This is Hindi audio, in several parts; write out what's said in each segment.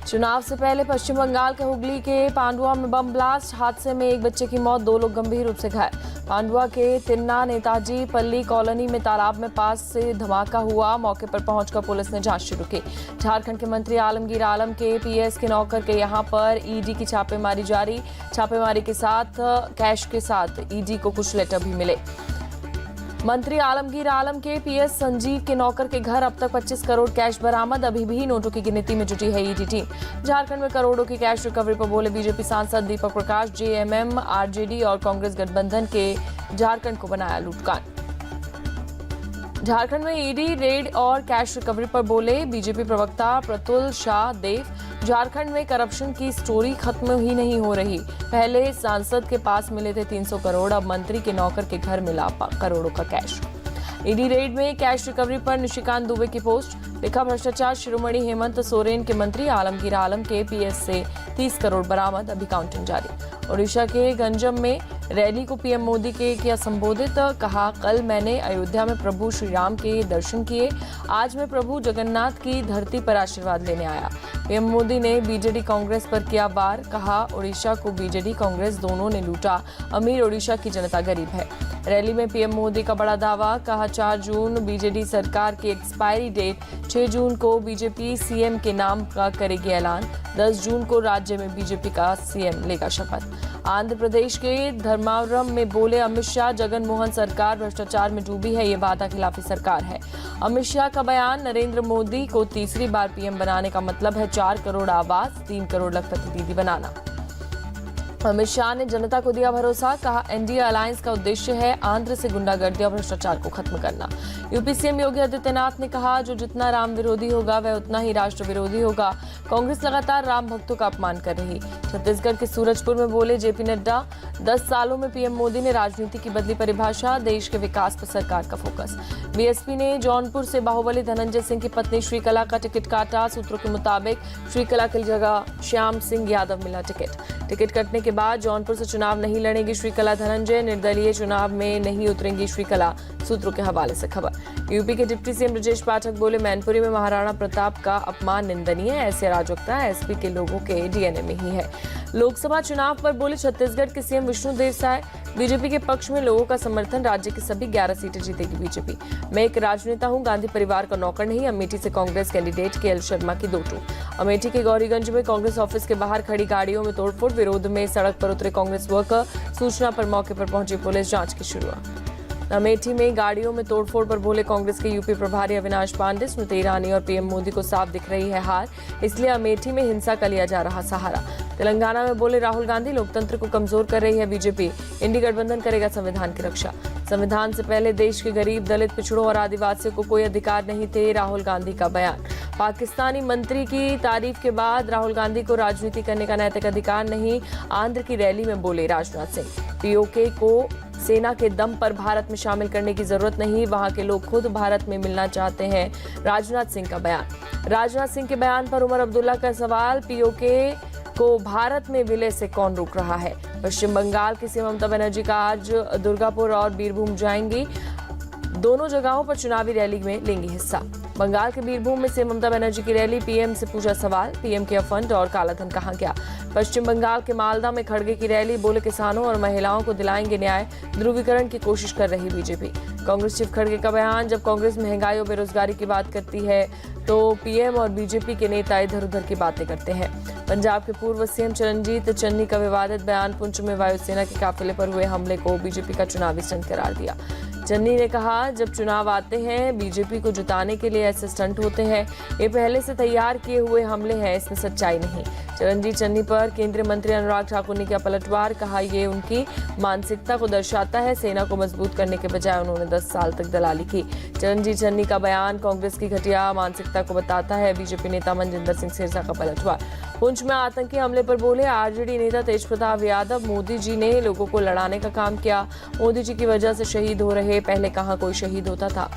चुनाव से पहले पश्चिम बंगाल के हुगली के पांडुआ में बम ब्लास्ट, हादसे में एक बच्चे की मौत, 2 लोग गंभीर रूप से घायल। पांडुआ के तिन्ना नेताजी पल्ली कॉलोनी में तालाब में पास से धमाका हुआ, मौके पर पहुंचकर पुलिस ने जांच शुरू की। झारखंड के मंत्री आलमगीर आलम के पीएस के नौकर के यहां पर ईडी की छापेमारी जारी। छापेमारी के साथ कैश के साथ ईडी को कुछ लेटर भी मिले। मंत्री आलमगीर आलम के पीएस संजीव के नौकर के घर अब तक 25 करोड़ कैश बरामद, अभी भी नोटों की गिनती में जुटी है ईडी टीम। झारखंड में करोड़ों की कैश रिकवरी पर बोले बीजेपी सांसद दीपक प्रकाश, जेएमएम, आरजेडी और कांग्रेस गठबंधन के झारखंड को बनाया लूटकांड। झारखंड में ईडी रेड और कैश रिकवरी पर बोले बीजेपी प्रवक्ता प्रतुल शाह देव, झारखंड में करप्शन की स्टोरी खत्म ही नहीं हो रही। पहले सांसद के पास मिले थे 300 करोड़, अब मंत्री के नौकर के घर मिला करोड़ों का कैश। ईडी रेड में कैश रिकवरी पर निशिकांत दुबे की पोस्ट, लिखा भ्रष्टाचार शिरोमणि हेमंत सोरेन के मंत्री आलमगीर आलम के पीएस से 30 करोड़ बरामद, अभी काउंटिंग जारी। ओडिशा के गंजम में रैली को पीएम मोदी के किया संबोधित, कहा कल मैंने अयोध्या में प्रभु श्री राम के दर्शन किए, आज मैं प्रभु जगन्नाथ की धरती पर आशीर्वाद लेने आया। पीएम मोदी ने बीजेडी कांग्रेस पर किया वार, कहा ओडिशा को बीजेडी कांग्रेस दोनों ने लूटा, अमीर ओडिशा की जनता गरीब है। रैली में पीएम मोदी का बड़ा दावा, कहा 4 जून बीजेडी सरकार की एक्सपायरी डेट, 6 जून को बीजेपी सीएम के नाम का करेगी ऐलान, 10 जून को राज्य में बीजेपी का सीएम लेगा शपथ। आंध्र प्रदेश के धर्मावरम में बोले अमित शाह, जगन मोहन सरकार भ्रष्टाचार में डूबी है, ये वादा खिलाफी सरकार है। अमित शाह का बयान, नरेंद्र मोदी को तीसरी बार पीएम बनाने का मतलब है 4 करोड़ आवास, 3 करोड़ लखपति दीदी बनाना। अमित शाह ने जनता को दिया भरोसा, कहा एनडीए अलायंस का उद्देश्य है आंध्र से गुंडागर्दी और भ्रष्टाचार को खत्म करना। यूपी सीएम योगी आदित्यनाथ ने कहा जो जितना राम विरोधी होगा वह उतना ही राष्ट्र विरोधी होगा, कांग्रेस लगातार राम भक्तों का अपमान कर रही। छत्तीसगढ़ के सूरजपुर में बोले जेपी नड्डा, 10 सालों में पीएम मोदी ने राजनीति की बदली परिभाषा, देश के विकास पर सरकार का फोकस। बीएसपी ने जौनपुर से बाहुबली धनंजय सिंह की पत्नी श्रीकला का टिकट काटा, सूत्रों के मुताबिक श्रीकला की जगह श्याम सिंह यादव मिला टिकट कटने के बाद जौनपुर से चुनाव नहीं लड़ेंगी श्रीकला धनंजय, निर्दलीय चुनाव में नहीं उतरेंगी श्रीकला, सूत्रों के हवाले से खबर। यूपी के डिप्टी सीएम ब्रजेश पाठक बोले मैनपुरी में महाराणा प्रताप का अपमान निंदनीय है, ऐसी अराजकता एसपी के लोगों के डीएनए में ही है। लोकसभा चुनाव पर बोले छत्तीसगढ़ के सीएम विष्णुदेव साय, बीजेपी के पक्ष में लोगों का समर्थन, राज्य की सभी 11 सीटें जीतेगी बीजेपी। मैं एक राजनेता हूं, गांधी परिवार का नौकर नहीं। अमेठी से कांग्रेस कैंडिडेट केएल शर्मा की 2 टूक। अमेठी के गौरीगंज में कांग्रेस ऑफिस के बाहर खड़ी गाड़ियों में तोड़फोड़, विरोध में सड़क पर उतरे कांग्रेस वर्कर, सूचना पर मौके पर पहुंची पुलिस, जांच की शुरुआत। अमेठी में गाड़ियों में तोड़फोड़ पर बोले कांग्रेस के यूपी प्रभारी अविनाश पांडे, स्मृति ईरानी और पीएम मोदी को साफ दिख रही है हार, इसलिए अमेठी में हिंसा का लिया जा रहा सहारा। तेलंगाना में बोले राहुल गांधी, लोकतंत्र को कमजोर कर रही है बीजेपी, इंडी गठबंधन करेगा संविधान की रक्षा। संविधान से पहले देश के गरीब, दलित, पिछड़ों और आदिवासियों को कोई अधिकार नहीं थे, राहुल गांधी का बयान। पाकिस्तानी मंत्री की तारीफ के बाद राहुल गांधी को राजनीति करने का नैतिक अधिकार नहीं, आंध्र की रैली में बोले राजनाथ सिंह। पीओके को सेना के दम पर भारत में शामिल करने की जरूरत नहीं, वहां के लोग खुद भारत में मिलना चाहते हैं, राजनाथ सिंह का बयान। राजनाथ सिंह के बयान पर उमर अब्दुल्ला का सवाल, पीओके को भारत में विलय से कौन रोक रहा है। पश्चिम बंगाल की सीएम ममता बनर्जी का आज दुर्गापुर और बीरभूम जाएंगी, दोनों जगहों पर चुनावी रैली में लेंगी हिस्सा। बंगाल के बीरभूम में सीएम ममता बनर्जी की रैली, पीएम से पूछा सवाल, पीएम के फंड और कालाधन कहां गया। पश्चिम बंगाल के मालदा में खड़गे की रैली, बोले किसानों और महिलाओं को दिलाएंगे न्याय, ध्रुवीकरण की कोशिश कर रही बीजेपी। कांग्रेस चीफ खड़गे का बयान, जब कांग्रेस महंगाई और बेरोजगारी की बात करती है तो पीएम और बीजेपी के नेता इधर उधर की बातें करते हैं। पंजाब के पूर्व सीएम चरणजीत चन्नी का विवादित बयान, पुंछ में वायुसेना के काफिले पर हुए हमले को बीजेपी का चुनावी स्टंट करार दिया। चन्नी ने कहा जब चुनाव आते हैं बीजेपी को जिताने के लिए ऐसे स्टंट होते हैं, ये पहले से तैयार किए हुए हमले हैं, इसमें सच्चाई नहीं। चरणजीत चन्नी पर केंद्रीय मंत्री अनुराग ठाकुर ने किया पलटवार, कहा ये उनकी मानसिकता को दर्शाता है, सेना को मजबूत करने के बजाय उन्होंने 10 साल तक दलाली की। चरणजीत चन्नी का बयान कांग्रेस की घटिया मानसिकता को बताता है, बीजेपी नेता मनजिंदर सिंह सिरसा का पलटवार। पुंछ में आतंकी हमले पर बोले आरजेडी नेता तेज प्रताप यादव, मोदी जी ने लोगों को लड़ाने का काम किया, मोदी जी की वजह से शहीद हो रहे, पहले कहां कोई शहीद होता था।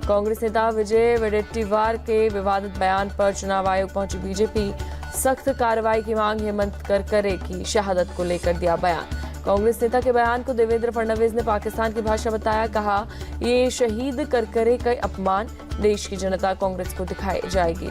कांग्रेस नेता विजय वडेट्टीवार के विवादित बयान पर चुनाव आयोग पहुंची बीजेपी, सख्त कार्रवाई की मांग, हेमंत करकरे की शहादत को लेकर दिया बयान। कांग्रेस नेता के बयान को देवेंद्र फडणवीस ने पाकिस्तान की भाषा बताया, कहा ये शहीद करकरे का अपमान, देश की जनता कांग्रेस को दिखाएगी।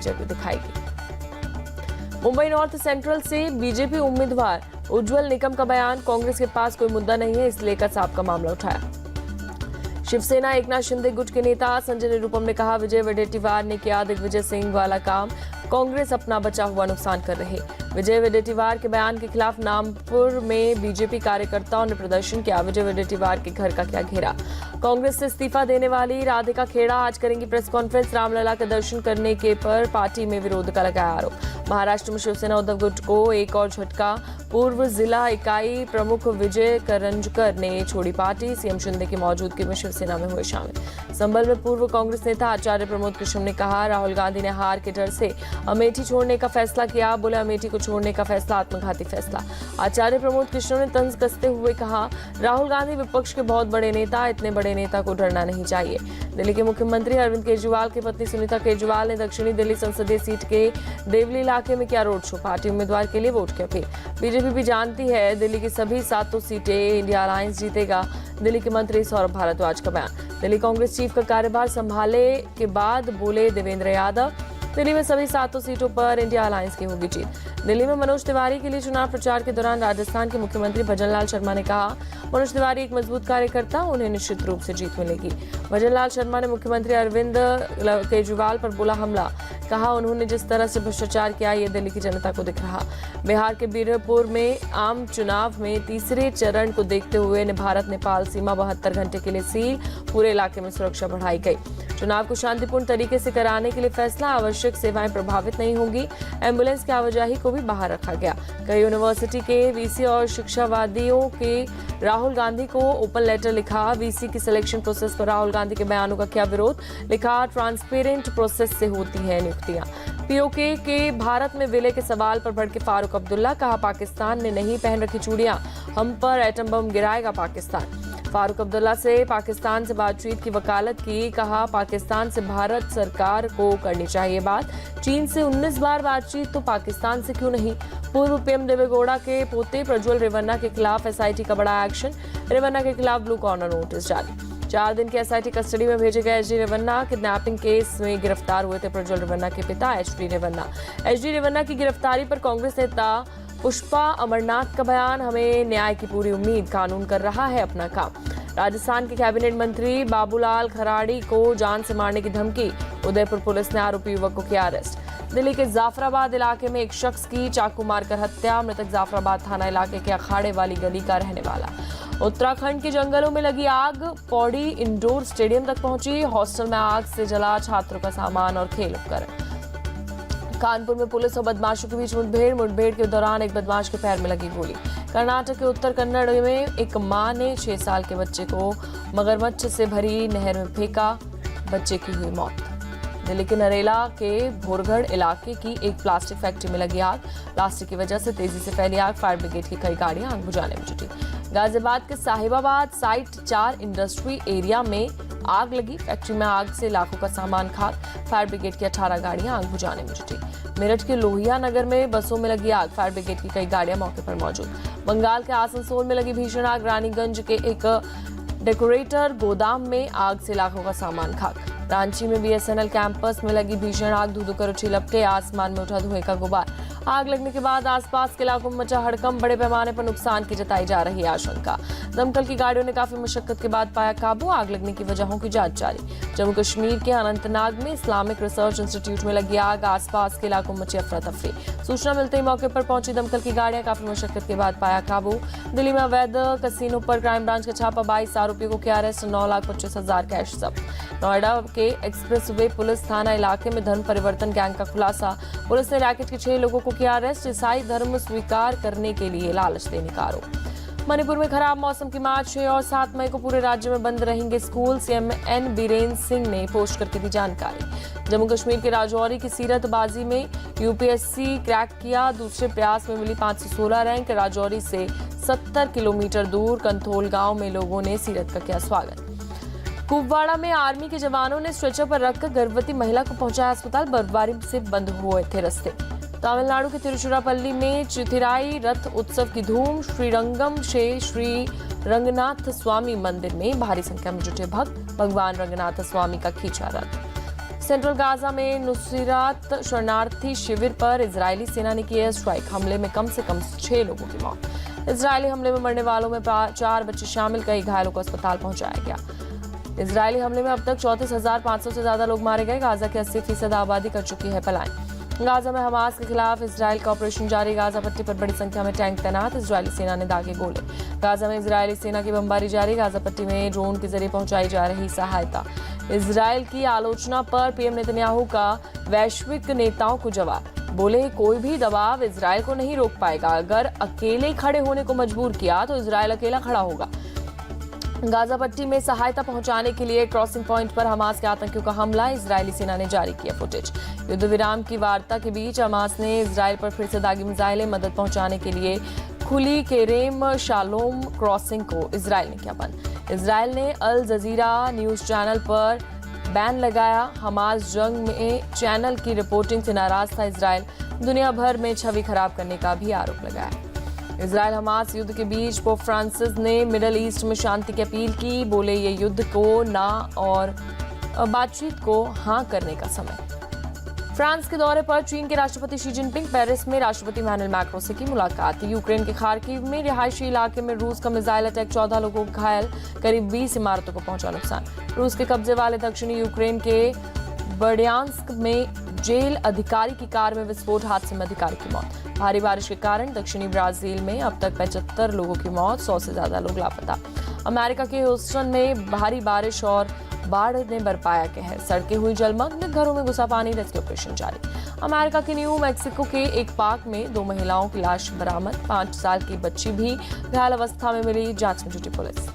मुंबई नॉर्थ सेंट्रल से बीजेपी उम्मीदवार उज्जवल निकम का बयान, कांग्रेस के पास कोई मुद्दा नहीं है इसलिए कसाब का मामला उठाया। शिवसेना एकनाथ शिंदे गुट के नेता संजय निरुपम ने कहा, विजय वडेट्टीवार ने किया दिग्विजय सिंह वाला काम, कांग्रेस अपना बचा हुआ नुकसान कर रही। विजय वडेट्टीवार के बयान के खिलाफ नामपुर में बीजेपी कार्यकर्ताओं ने प्रदर्शन किया। विजय वडेट्टीवार के घर का क्या घेरा। कांग्रेस से इस्तीफा देने वाली राधिका खेड़ा आज करेंगी प्रेस कॉन्फ्रेंस। रामलला के दर्शन करने के पर पार्टी में विरोध का लगाया आरोप। महाराष्ट्र में शिवसेना उद्धव गुट को एक और झटका। पूर्व जिला इकाई प्रमुख विजय करंजकर ने छोड़ी पार्टी। सीएम शिंदे की मौजूदगी में शिवसेना में हुए शामिल। संभल में पूर्व कांग्रेस नेता आचार्य प्रमोद कृष्ण ने कहा, राहुल गांधी ने हार के डर से अमेठी छोड़ने का फैसला किया। बोले, अमेठी को छोड़ने का फैसला आत्मघाती फैसला। आचार्य प्रमोद कृष्ण ने तंज कसते हुए कहा, राहुल गांधी विपक्ष के बहुत बड़े नेता, इतने बड़े नेता को डरना नहीं चाहिए। दिल्ली के मुख्यमंत्री अरविंद केजरीवाल की पत्नी सुनीता केजरीवाल ने दक्षिणी दिल्ली संसदीय सीट के देवली इलाके में किया रोड शो। पार्टी उम्मीदवार के लिए वोट की अपील। बीजेपी भी जानती है दिल्ली की सभी 7 सीटें इंडिया अलायंस जीतेगा। दिल्ली के मंत्री सौरभ भारद्वाज का बयान। दिल्ली कांग्रेस चीफ का कार्यभार संभाले के बाद बोले देवेंद्र यादव, दिल्ली में सभी 7 सीटों पर इंडिया अलायंस की होगी जीत। दिल्ली में मनोज तिवारी के लिए चुनाव प्रचार के दौरान राजस्थान के मुख्यमंत्री भजनलाल शर्मा ने कहा, मनोज तिवारी एक मजबूत कार्यकर्ता, उन्हें निश्चित रूप से जीत मिलेगी। भजनलाल शर्मा ने मुख्यमंत्री अरविंद केजरीवाल पर बोला हमला। कहा, उन्होंने जिस तरह से भ्रष्टाचार किया ये दिल्ली की जनता को दिख रहा। बिहार के बीरपुर में आम चुनाव में तीसरे चरण को देखते हुए भारत नेपाल सीमा 72 घंटे के लिए सील। पूरे इलाके में सुरक्षा बढ़ाई गई। चुनाव को शांतिपूर्ण तरीके से कराने के लिए फैसला। आवश्यक सेवाएं प्रभावित नहीं होंगी। एम्बुलेंस की आवाजाही को भी बाहर रखा गया। कई यूनिवर्सिटी के वीसी और शिक्षावादियों के राहुल गांधी को ओपन लेटर लिखा। वीसी की सिलेक्शन प्रोसेस पर राहुल गांधी के बयानों का किया विरोध। लिखा, ट्रांसपेरेंट प्रोसेस से होती है नियुक्तियां। पीओके के भारत में विलय के सवाल पर भड़के फारूक अब्दुल्ला। कहा, पाकिस्तान ने नहीं पहन रखी चूड़ियां, हम पर एटम बम गिराएगा पाकिस्तान। फारूक अब्दुल्ला से पाकिस्तान से बातचीत की वकालत की। कहा, पाकिस्तान से भारत सरकार को करनी चाहिए बात। चीन से 19 बार बातचीत तो पाकिस्तान से क्यों नहीं। पूर्व पीएम देवेगौड़ा के पोते प्रज्वल रेवन्ना के खिलाफ एसआईटी का बड़ा एक्शन। रेवन्ना के खिलाफ ब्लू कॉर्नर नोटिस जारी। 4 दिन की एसआईटी कस्टडी में भेजे गए एचडी रेवन्ना। किडनैपिंग केस में गिरफ्तार हुए थे प्रज्वल रेवन्ना के पिता एचडी रेवन्ना। एचडी रेवन्ना की गिरफ्तारी पर कांग्रेस नेता पुष्पा अमरनाथ का बयान। हमें न्याय की पूरी उम्मीद, कानून कर रहा है अपना काम। राजस्थान के कैबिनेट मंत्री बाबूलाल खराड़ी को जान से मारने की धमकी। उदयपुर पुलिस ने आरोपी युवक को किया अरेस्ट। दिल्ली के जाफराबाद इलाके में एक शख्स की चाकू मारकर हत्या। मृतक जाफराबाद थाना इलाके के अखाड़े वाली गली का रहने वाला। उत्तराखंड के जंगलों में लगी आग, पौड़ी इंडोर स्टेडियम तक पहुंची। हॉस्टल में आग से जला छात्रों का सामान और खेल उपकरण। कानपुर में पुलिस और बदमाशों के बीच मुठभेड़ के दौरान एक बदमाश के पैर में लगी गोली। कर्नाटक के उत्तर कन्नड़ में एक मां ने 6 साल के बच्चे को मगरमच्छ से भरी नहर में फेंका, बच्चे की हुई मौत। दिल्ली के नरेला के भोरगढ़ इलाके की एक प्लास्टिक फैक्ट्री में लगी आग। प्लास्टिक की वजह से तेजी से फैली आग। फायर ब्रिगेड की कई गाड़ियां आग बुझाने में जुटी। गाजियाबाद के साहिबाबाद साइट 4 इंडस्ट्री एरिया में आग लगी। फैक्ट्री में आग से लाखों का सामान खाक। फायर ब्रिगेड की 18 गाड़ियां आग बुझाने में जुटी। मेरठ के लोहिया नगर में बसों में लगी आग। फायर ब्रिगेड की कई गाड़ियां मौके पर मौजूद। बंगाल के आसनसोल में लगी भीषण आग। रानीगंज के एक डेकोरेटर गोदाम में आग से लाखों का सामान खाक। रांची में बीएसएनएल कैंपस में लगी भीषण आग। धुधुकर उठी लपटे, आसमान में उठा धुएं का गुबार। आग लगने के बाद आसपास के इलाकों में मचा हड़कंप। बड़े पैमाने पर नुकसान की जताई जा रही है आशंका। दमकल की गाड़ियों ने काफी मशक्कत के बाद पाया काबू। आग लगने की वजहों की जांच जारी। जम्मू कश्मीर के अनंतनाग में इस्लामिक रिसर्च इंस्टीट्यूट में लगी आग। आसपास के इलाकों में मची अफरा तफरी। सूचना मिलते ही मौके पर पहुंची दमकल की गाड़ियां काफी मशक्कत के बाद पाया काबू। दिल्ली में अवैध कसीनो पर क्राइम ब्रांच का छापा। 22 आरोपियों को किया अरेस्ट। 9,25,000 कैश जब्त। नोएडा के एक्सप्रेस वे पुलिस थाना इलाके में धर्म परिवर्तन गैंग का खुलासा। पुलिस ने रैकेट के 6 लोगों को किया अरेस्ट। ईसाई धर्म स्वीकार करने के लिए लालच देने का आरोप। मणिपुर में खराब मौसम की मार्च 6 और 7 मई को पूरे राज्य में बंद रहेंगे school. CM N Biren Singh ने पोस्ट करके दी जानकारी। जम्मू कश्मीर के राजौरी की सीरतबाजी में यूपीएससी क्रैक किया। दूसरे प्रयास में मिली 516 रैंक। राजौरी से 70 किलोमीटर दूर कंथोल गांव में लोगों ने सीरत का किया स्वागत। कुपवाड़ा में आर्मी के जवानों ने स्ट्रेचर पर रखकर गर्भवती महिला को पहुंचाया अस्पताल। बर्फबारी से बंद हुए थे रास्ते। तमिलनाडु के तिरुचिरापल्ली में चिथिराई रथ उत्सव की धूम। श्रीरंगम से श्री रंगनाथ स्वामी मंदिर में भारी संख्या में जुटे भक्त। भगवान रंगनाथ स्वामी का खींचा रथ। सेंट्रल गाजा में नुसैरात शरणार्थी शिविर पर इजरायली सेना ने की एयर स्ट्राइक। हमले में कम से कम 6 लोगों की मौत। इजरायली हमले में मरने वालों में 4 बच्चे शामिल, कई घायलों को अस्पताल पहुंचाया गया। इजरायली हमले में अब तक 34,500 से ज्यादा लोग मारे गए। गाजा की 80% आबादी कर चुकी है पलायन। गाजा में हमास के खिलाफ इजराइल का ऑपरेशन जारी। गाजा पट्टी पर बड़ी संख्या में टैंक तैनात। इजरायली सेना ने दागे गोले। गाजा में इजरायली सेना की बमबारी जारी। गाजा पट्टी में ड्रोन के जरिए पहुंचाई जा रही सहायता। इजराइल की आलोचना पर पीएम नेतन्याहू का वैश्विक नेताओं को जवाब। बोले, कोई भी दबाव इजराइल को नहीं रोक पाएगा। अगर अकेले खड़े होने को मजबूर किया तो इजराइल अकेला खड़ा होगा। गाजा पट्टी में सहायता पहुंचाने के लिए क्रॉसिंग पॉइंट पर हमास के आतंकियों का हमला। इजरायली सेना ने जारी किया फुटेज। युद्ध विराम की वार्ता के बीच हमास ने इजराइल पर फिर से दागी मिसाइलें। मदद पहुंचाने के लिए खुली केरेम शालोम क्रॉसिंग को इजराइल ने किया बंद। इजराइल ने अल जजीरा न्यूज चैनल पर बैन लगाया। हमास जंग में चैनल की रिपोर्टिंग से नाराज था। इजराइल दुनिया भर में छवि खराब करने का भी आरोप लगाया। इजराइल हमास युद्ध के बीच पोप फ्रांसिस ने मिडल ईस्ट में शांति की अपील की। बोले, ये युद्ध को ना और बातचीत को हाँ करने का समय। फ्रांस के दौरे पर चीन के राष्ट्रपति शी जिनपिंग। पेरिस में राष्ट्रपति इमैनुअल मैक्रों से की मुलाकात। यूक्रेन के खार्किव में रिहायशी इलाके में रूस का मिसाइल अटैक, 14 लोगों को घायल, करीब 20 इमारतों को पहुंचा नुकसान। रूस के कब्जे वाले दक्षिणी यूक्रेन के बर्डियांस्क में जेल अधिकारी की कार में विस्फोट, हादसे में अधिकारी की मौत। भारी बारिश के कारण दक्षिणी ब्राजील में अब तक 75 लोगों की मौत, 100 से ज्यादा लोग लापता। अमेरिका के ह्यूस्टन में भारी बारिश और बाढ़ ने बरपाया कहर। सड़कें हुई जलमग्न, घरों में घुसा पानी, रेस्क्यू ऑपरेशन जारी। अमेरिका के न्यू मैक्सिको के एक पार्क में 2 महिलाओं की लाश बरामद। 5 साल की बच्ची भी घायल अवस्था में मिली, जांच में जुटी पुलिस।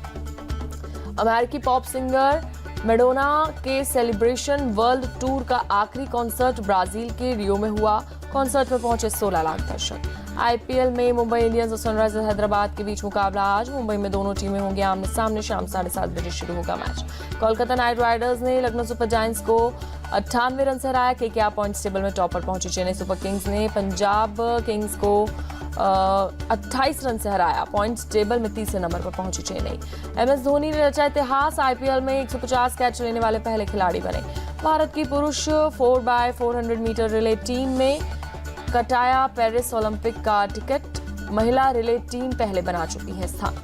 अमेरिकी पॉप सिंगर मैडोना के सेलिब्रेशन वर्ल्ड टूर का आखिरी कॉन्सर्ट ब्राजील के रियो में हुआ। कॉन्सर्ट में पहुंचे 16 लाख दर्शक। आईपीएल में मुंबई इंडियंस और सनराइजर्स हैदराबाद के बीच मुकाबला आज। मुंबई में दोनों टीमें होंगी आमने सामने। शाम 7:30 बजे शुरू होगा मैच। कोलकाता नाइट राइडर्स ने लखनऊ सुपर जायंट्स को 98 रन से हराया। केकेआर पॉइंट्स टेबल में टॉपर पहुंची। चेन्नई सुपर किंग्स ने पंजाब किंग्स को 28 रन से हराया। पॉइंट्स टेबल में 30 नंबर पर पहुंची चेन्नई। एमएस धोनी ने रचा इतिहास। आईपीएल में 150 कैच लेने वाले पहले खिलाड़ी बने। भारत की पुरुष 4x400 मीटर रिले टीम में कटाया पेरिस ओलंपिक का टिकट। महिला रिले टीम पहले बना चुकी है स्थान।